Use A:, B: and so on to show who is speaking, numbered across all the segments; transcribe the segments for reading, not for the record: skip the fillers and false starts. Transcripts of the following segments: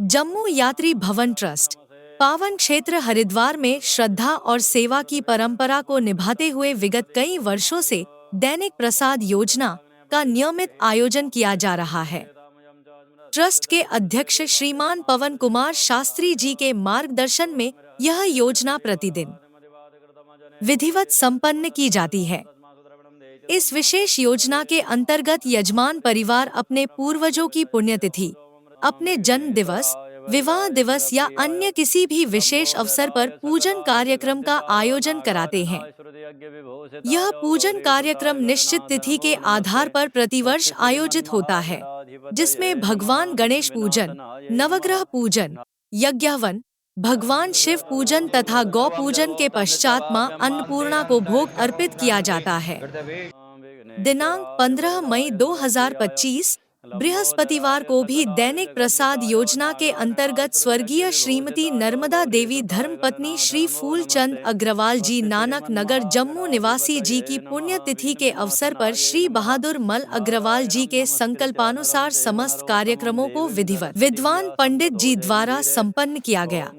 A: जम्मू यात्री भवन ट्रस्ट पावन क्षेत्र हरिद्वार में श्रद्धा और सेवा की परंपरा को निभाते हुए विगत कई वर्षों से दैनिक प्रसाद योजना का नियमित आयोजन किया जा रहा है। ट्रस्ट के अध्यक्ष श्रीमान पवन कुमार शास्त्री जी के मार्गदर्शन में यह योजना प्रतिदिन विधिवत संपन्न की जाती है। इस विशेष योजना के अंतर्गत यजमान परिवार अपने पूर्वजों की पुण्यतिथि, अपने जन्म दिवस, विवाह दिवस या अन्य किसी भी विशेष अवसर पर पूजन कार्यक्रम का आयोजन कराते हैं। यह पूजन कार्यक्रम निश्चित तिथि के आधार पर प्रतिवर्ष आयोजित होता है, जिसमें भगवान गणेश पूजन, नवग्रह पूजन, यज्ञहवन, भगवान शिव पूजन तथा गौ पूजन के पश्चात मां अन्नपूर्णा को भोग अर्पित किया जाता है। दिनांक 15 मई 2025 बृहस्पतिवार को भी दैनिक प्रसाद योजना के अंतर्गत स्वर्गीय श्रीमती नर्मदा देवी धर्मपत्नी श्री फूलचंद अग्रवाल जी नानक नगर जम्मू निवासी जी की पुण्यतिथि के अवसर पर श्री बहादुर मल अग्रवाल जी के संकल्पानुसार समस्त कार्यक्रमों को विधिवत विद्वान पंडित जी द्वारा संपन्न किया गया।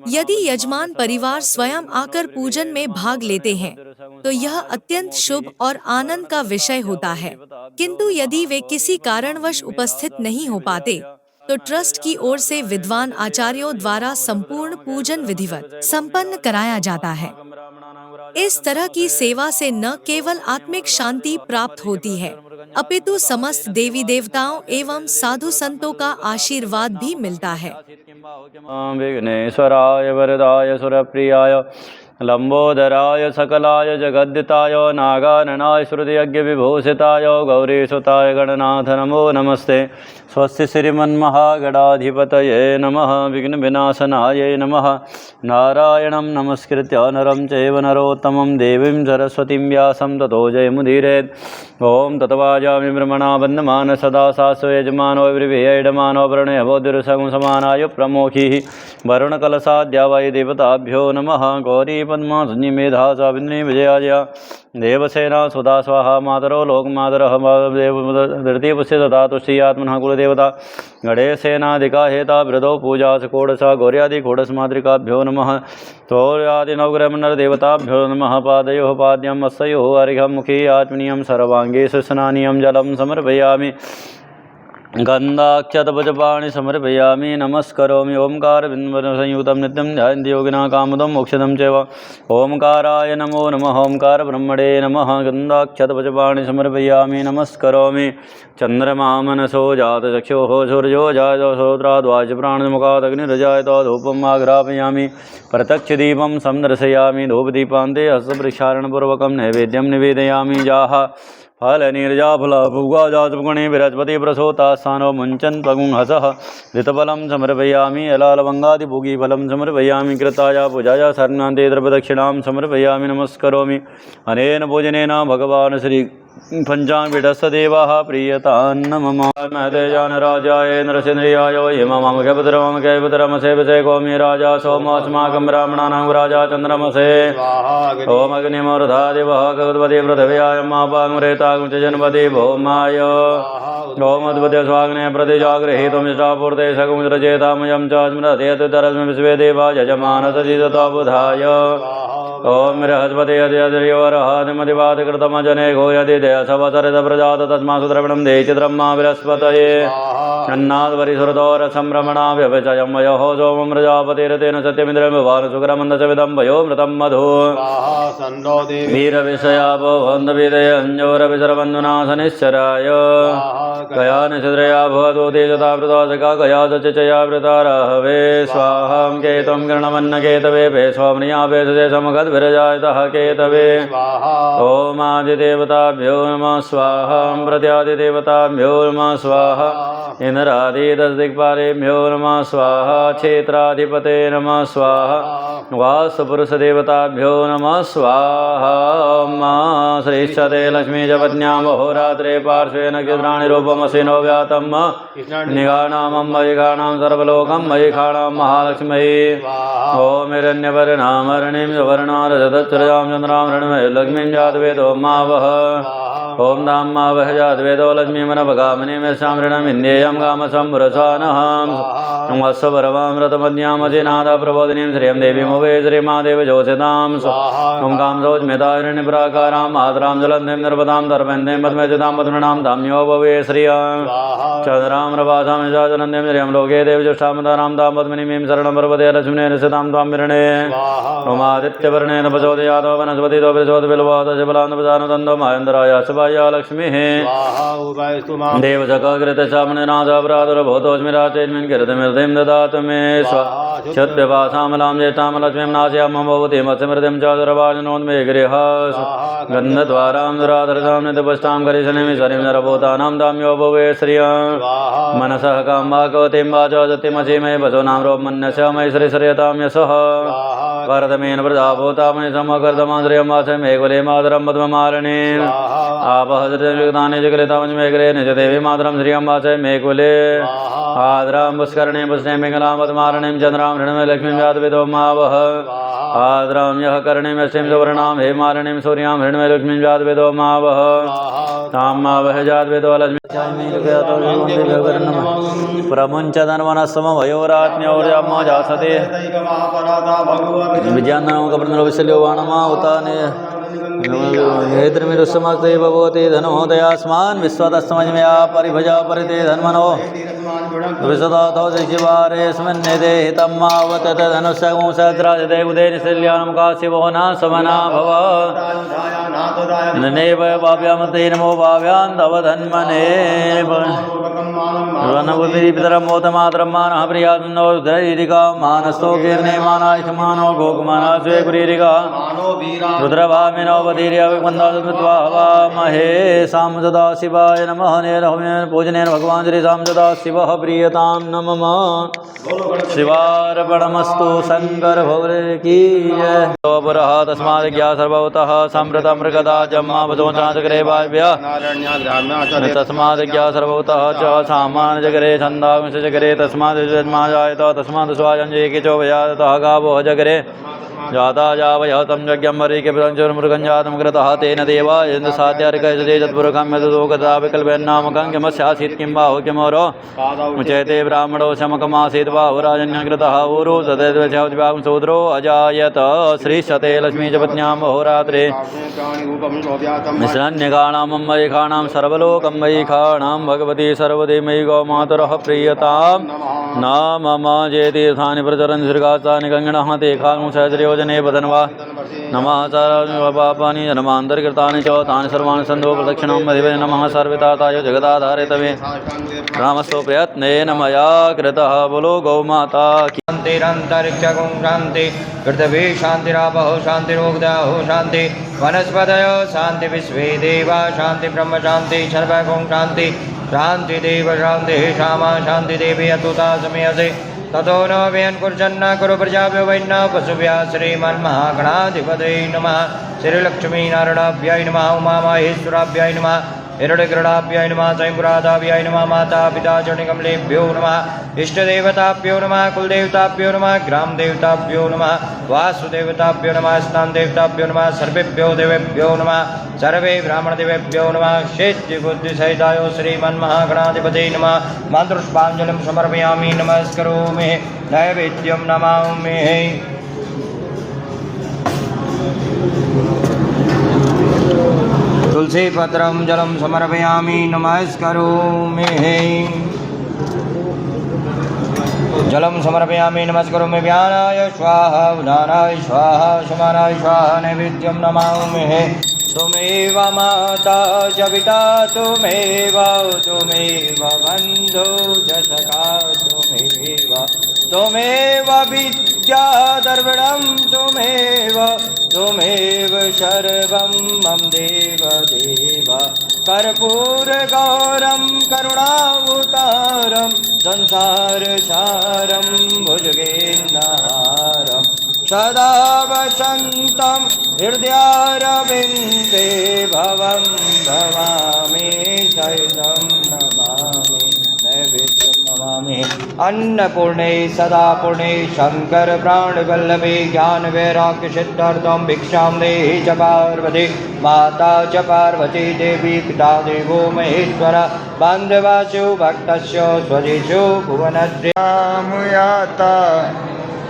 A: यदि यजमान परिवार स्वयं आकर पूजन में भाग लेते हैं तो यह अत्यंत शुभ और आनंद का विषय होता है, किंतु यदि वे किसी कारणवश उपस्थित नहीं हो पाते तो ट्रस्ट की ओर से विद्वान आचार्यों द्वारा संपूर्ण पूजन विधिवत संपन्न कराया जाता है। इस तरह की सेवा से न केवल आत्मिक शांति प्राप्त होती है, अपितु समस्त देवी देवताओं एवं साधु संतों का आशीर्वाद भी मिलता है।
B: विघ्नेश्वराय वरदाय सुरप्रियाय लंबोदराय सकलाय जगद्दिताय नागाननाय श्रुतियज्ञ विभूषिताय गौरीसुताय गणनाथ नमो नमस्ते। स्वस्ति श्रीमन्महागणाधिपतये नमः। विघ्न विनाशनाय नमः। नारायणं नमस्कृत्य नरं चैव नरोत्तमं देवीं सरस्वतीं व्यासं ततो जयमुदीरयेत्। ओम तत्वाजामि ब्रह्मणा वन्दमान सदा सास्व यजमानो विर्भियैडमानो वरुणयवोदिरुसगं समानाय प्रमोखिः वरुणकलशाद्या वै देवताभ्यो नमः। गौरी पद्मा मेधा सावित्री विजयाजया देवसेना सुधा स्वाहा मातरो लोकमातरः धृतिपुष्य तथा तुष्टि आत्मनः कुलदेवता गणेशसेनाधिका हेता वृदो पूजा षोडशा गौर्यादि षोडशमातृकाभ्यो नमः। तोर्यादिनवग्रहमनर्देवताभ्यो नमः। पादयोः पाद्यं हस्तयोः अर्घ्यं मुखे आत्मनीयं सर्वाङ्गे स्नानीयं जलं समर्पयामि। गन्धाक्षतपचपाणि समर्पयामि। नमस्करोमि। ओंकारबिन्दुसंयुतं नित्यं ध्यायन्ति योगिनः कामदं मोक्षदं चैव। ओंकाराय नमो नमः। ओंकार ब्रह्मणे नमः। गन्धाक्षतपचपाणि समर्पयामि। नमस्करोमि। चन्द्रमा मनसो जातचक्षुः सूर्यो जातो श्रोत्राद्वाच प्राणमुखादग्निरजायतो धूपम् आघ्रापयामि। प्रत्यक्षदीपं संदर्शयामि। धूपदीपान्ते हस्तप्रक्षालनपूर्वकं नैवेद्यं निवेदयामि। जाः फलनीर्जाफलभुगाजातुगुणे बृहस्पति प्रसोतास्थानो मुञ्चन् पगुंहसः ऋतफलं समर्पयामि। अलालवङ्गादिभुगीफलं समर्पयामि। कृताया पूजाया शरणान्ते द्रव्यदक्षिणां समर्पयामि। नमस्करोमि। अनेन पूजनेन भगवान् श्री पंचांगपीठस्थदेवः प्रीयतान्न मम। महतेजानराजाय नरसिंद्रियाय हिममामकैपुत्रमकैपुत्रमसेवसे कौमी राजा सोमोऽस्माकं ब्राह्मणानां राजा चन्द्रमसे। ओम अग्निमूर्धादिवः गगवती पृथिव्याय मापाङ्गुरेतां च जन्मति भौमाय। ओम अद्भुते स्वाग्ने प्रतिजागृहीतुमिष्टापूर्ते सकुमुद्रचेतामयं च स्मृतेतरस्मै विश्वे देवा यजमानसजितता बुधाय। ओम बृहस्पति यदियोरहादिमतिवादिकृतमजने घो यदि देयसवसरित प्रजात तस्मासु द्रविणं देयचित्रं मा बृहस्पतये। अन्नाद्वरिसुरदोरसंभ्रमणा व्यवचयं वयोः सोमं प्रजापतिरतेन सत्यमिन्द्रं भवान् सुग्रमन्दसविदं वयो मृतं मधु। वीरविषयापो वन्दविदयञ्जोरविसरबन्धुना शनिश्चराय। गया निषद्रया भवतु तेजतावृतासका गया सचया वृतारहवे। स्वाहां केतं किरणमन्नकेतवे भे स्वाम्निया भेषजे समगद्भिरजायतः केतवे। ओम आदिदेवताभ्यो नमः स्वाहा। प्रत्यादिदेवताभ्यो नमः स्वाहा। इंद्रादिदशदिक्पालेभ्यो नमः स्वाहा। क्षेत्राधिपते नमः स्वाहा। वास्तुपुरुषदेवताभ्यो नमः स्वाहा। श्रीष्ठते लक्ष्मीजपत्न्यां अहोरात्रे पार्श्वे नक्षत्राणि रूपमसिनो व्यातं निगानामं मयिखाणां सर्वलोकं मयिखाणां महालक्ष्मी। ओम हिरण्यवर्णामरणिं सुवर्णारजतच्छ्रजां चन्द्रां ऋण्मय लक्ष्मीं जातवेदो मावः। ओम धाम वहजात वेदो लक्ष्मी मन भगामनि में सामृणम इंद्रियम काम संपुरस्वानहम वस्व परमामृतमद्यामजिनाद प्रबोधिनीं श्रियं देवी मुवे श्री महादेव जोषितां ओम काम सौज्मितारण्य प्राकारां मातरां जलन्तीं नर्मदां दर्पन्तीं पद्मजितां पद्मनां धाम्यो भवे श्रियां चंद्रां रवासां जाजनन्तीं श्रियं लोके देवजुष्टामतारां तां पद्मिनीं शरणं पर्वते लक्ष्मीनेन सितां त्वां विरणे ओम आदित्यवर्णेन प्रचोदयातो वनस्पतितो प्रचोदबिल्वादशबलान्दपजानदन्दो महेन्द्राय शिवाय लक्ष्मीः देवशकाकृतशामनिनाथापराधुरभूतोऽस्मिराचेन्मिन् कीर्तिमिर्धिं ददातु मे शतव्यपासामलां ज्येष्ठां लक्ष्मीं नास्यामं भवतीमस्मृतिं च दुर्वाजिनोन्मे गृहास गन्धद्वारां दुराधरसां नित्यपुष्टां करिशनिमि शरीं नरभूतानां दाम्यो भवे श्रियां मनसः काम्बाकवतीं वाचोजतिमसीमये पशूनां रोपमन्यस्य मयि श्रीश्रियतां यशः वर्धमेन प्रजाभूतामयि समकर्दमां श्रियं वाचमे कुले मातरं पद्ममालिनी आपहृतानि जगृतामञ्जमेघ्रे निजदेवी मातरं श्रियं वाचमे कुले आद्रां पुष्करणे पुष्णे मिङ्गलां पद्मारणीं चन्द्रां हृण्मये लक्ष्मीं जातवेदो मावह आद्रां यः कर्णीं यष्टिं सुवर्णां हेमारणीं सूर्यां हृण्मये लक्ष्मीं जातवेदो मावह तां मावह जातवेदो लक्ष्मी प्रमुञ्चधन्वनस्समभयोराज्ञौर्यं जासते विज्ञानं कप्रन्दरोविशल्यो वाणमा उताने हेतृमिरुष्मस्ते भगवते धनोदयास्मान् विश्वतस्मज्मया परिभजा परिते धन्मनो विशदातो शिवारेऽस्मिन्निधे हितं मावतत धनुष्यगुंसहस्राजते उदे निशल्यानं काशिवो न समना भव ननेव भाव्यामते नमो भाव्यां तव धन्मने वनपुत्रीपितरं मोतमातरं मानः प्रियान्नो धैरिका मानस्तो कीर्णे मानायुष्मानो गोकुमाना स्वे पुरीरिका रुद्रभामिनो वधीर्यविमन्दात्वा हवामहे सां सदा शिवाय नमः नेन पूजनेन भगवान् श्री सां सदा शिवः प्रीयतां नमः शिवार्पणमस्तु शंकर भोले की जय पुरः तस्मात् ज्ञा सर्वभूतः सम्प्रतं मृगदा जम्मा वदोचाचक्रे वाव्य तस्मात् ज्ञा सर्वभूतः च सामान्यजगरे छन्दांशजगरे तस्मात् जन्माजायत तस्मात् स्वायञ्जेकिचो वयातः गावो जगरे जाता जावय तं यज्ञं वरीके प्रञ्चुर्मृगं जातं कृतः तेन देवा यन्द्रसाध्यार्कयते यत्पुरुखं यदोगता विकल्पेन्नामकं किमस्यासीत् किं बाहु किमोरो मुचैते ब्राह्मणो शमकमासीत् बाहुराजन्यकृतः ऊरु सदैवं शूद्रो अजायत श्रीशते लक्ष्मी च पत्न्यां अहोरात्रे मिश्रण्यकाणां मयिखाणां सर्वलोकं मयिखाणां भगवती सर्वदे मयि गौमातरः प्रीयतां न मम जयतीर्थानि प्रचरन् श्रीकाचानि गङ्गणः ते खां सहस्रयोजने वदन्वा नमः सर्वपापानि जन्मान्तर्कृतानि च तानि सर्वाणि सन्तो प्रदक्षिणां मदिवे नमः सर्वताताय जगदाधारे तवे रामस्तो प्रयत्नेन मया कृतः बोलो गौमाता की
C: शान्तिरन्तरिक्षगुं शान्ति पृथिवी शान्तिरापः शान्तिरोगदाहो शान्ति वनस्पतयो शान्ति विश्वे देवा शान्ति ब्रह्म शान्ति सर्वगुं शान्ति शान्तिदेव शान्तिः श्यामा शान्तिदेवी अतुता समयसे ततो न व्ययन्कुर्जन्न कुरु प्रजाभ्यो वैन्न पशुभ्यः श्रीमन्महागणाधिपतये नमः श्रीलक्ष्मीनारायणाभ्याय नमः उमामहेश्वराभ्याय नमः हिरण्यगरुडाभ्याय नमः स्वयंपुरादाभ्याय नमः माता पिता चरणकमलेभ्यो नमः इष्टदेवताभ्यो नमः कुलदेवताभ्यो नमः ग्रामदेवताभ्यो नमः वासुदेवताभ्यो नमः स्थानदेवताभ्यो नमः सर्वेभ्यो देवेभ्यो नमः सर्वे ब्राह्मणदेवेभ्यो नमः शेषबुद्धिसहिताय श्रीमन्महागणाधिपतये नमः मन्त्रोष्पाञ्जलिं समर्पयामि नमस्करोमि नैवेद्यं नमामि तुलसीपत्रं जलं समर्पयामि नमस्करोमि जलं समर्पयामि नमस्करोमि व्यानाय स्वाहा उदानाय स्वाहा समानाय स्वाहा नैवेद्यं नमामि त्वमेव माता च पिता त्वमेव बन्धु च सखा त्वमेव विद्या द्रविणं त्वमेव सर्वं मम देव कर्पूरगौरं करुणावतारं संसारसारं भुजगेन्द्रहारं सदा वसन्तं हृदयारविन्दे भवं भवामि सहितं नमामि नैवेद्यं नमामि अन्नपूर्णे सदा पूर्णे शंकर प्राणवल्लभे ज्ञान वैराग्य सिद्धार्थम भिक्षां देहि च पार्वती माता च पार्वती देवी पिता देवो महेश्वर बान्धवासु भक्तस्य स्वदेशो भुवनस्य
D: राम आता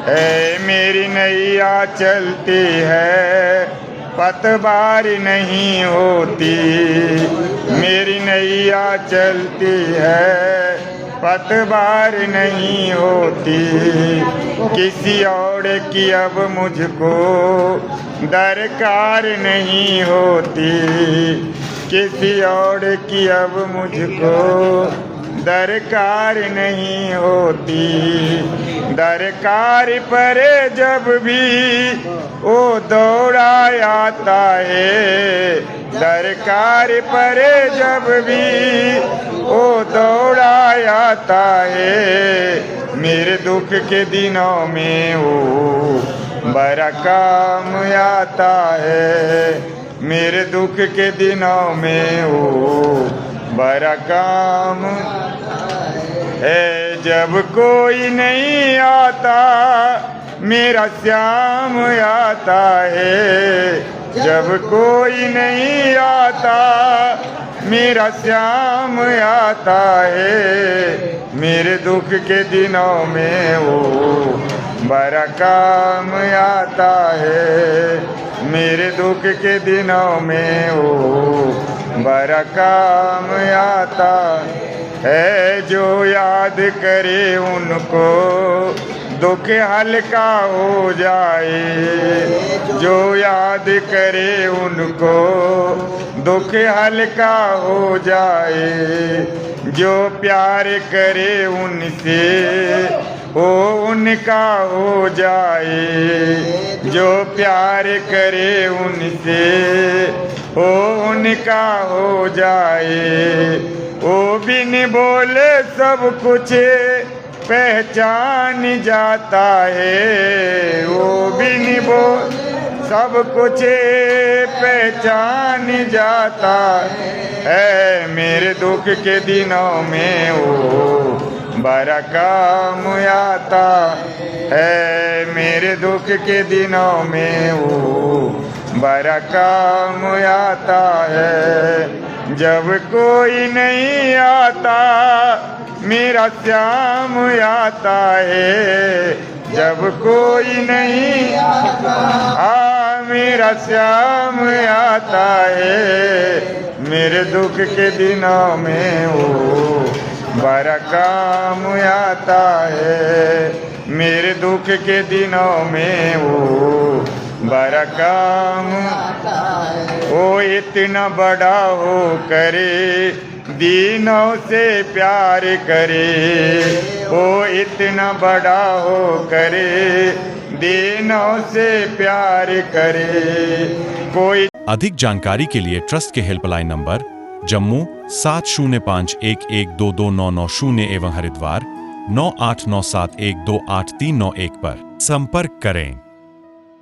D: है मेरी नैया चलती है पतवार नहीं होती मेरी नैया चलती है पतवार नहीं होती किसी और की अब मुझको दरकार नहीं होती किसी और की अब मुझको दरकार नहीं होती दरकार पर जब भी वो दौड़ा आता है दरकार पर जब भी वो दौड़ा आता है मेरे दुख के दिनों में वो बड़ा काम आता है मेरे दुख के दिनों में वो बड़ा काम है जब कोई नहीं आता मेरा श्याम आता है जब कोई नहीं आता मेरा श्याम आता है मेरे दुख के दिनों में वो बड़ा काम आता है मेरे दुख के दिनों में वो बड़ा काम आता है जो याद करे उनको दुख हल्का हो जाए जो याद करे उनको दुख हल्का हो जाए जो प्यार करे उनसे वो उनका हो जाए जो प्यार करे उनसे वो उनका हो जाए वो बिन बोले सब कुछ पहचान जाता है वो बिन बोल सब कुछ पहचान जाता है मेरे दुख के दिनों में वो बड़ा काम आता है मेरे दुख के दिनों में वो बड़ा काम आता है जब कोई नहीं आता मेरा श्याम आता है जब कोई नहीं मेरा श्याम आता है मेरे दुख के दिनों में वो बड़ा काम आता है मेरे दुख के दिनों में वो बड़ा काम वो इतना बड़ा हो करे दीनों से प्यार करे वो इतना बड़ा हो करे दीनों से प्यार करे कोई
E: अधिक जानकारी के लिए ट्रस्ट के हेल्पलाइन नंबर जम्मू 7051122990 एवं हरिद्वार 9897128391 पर संपर्क करें।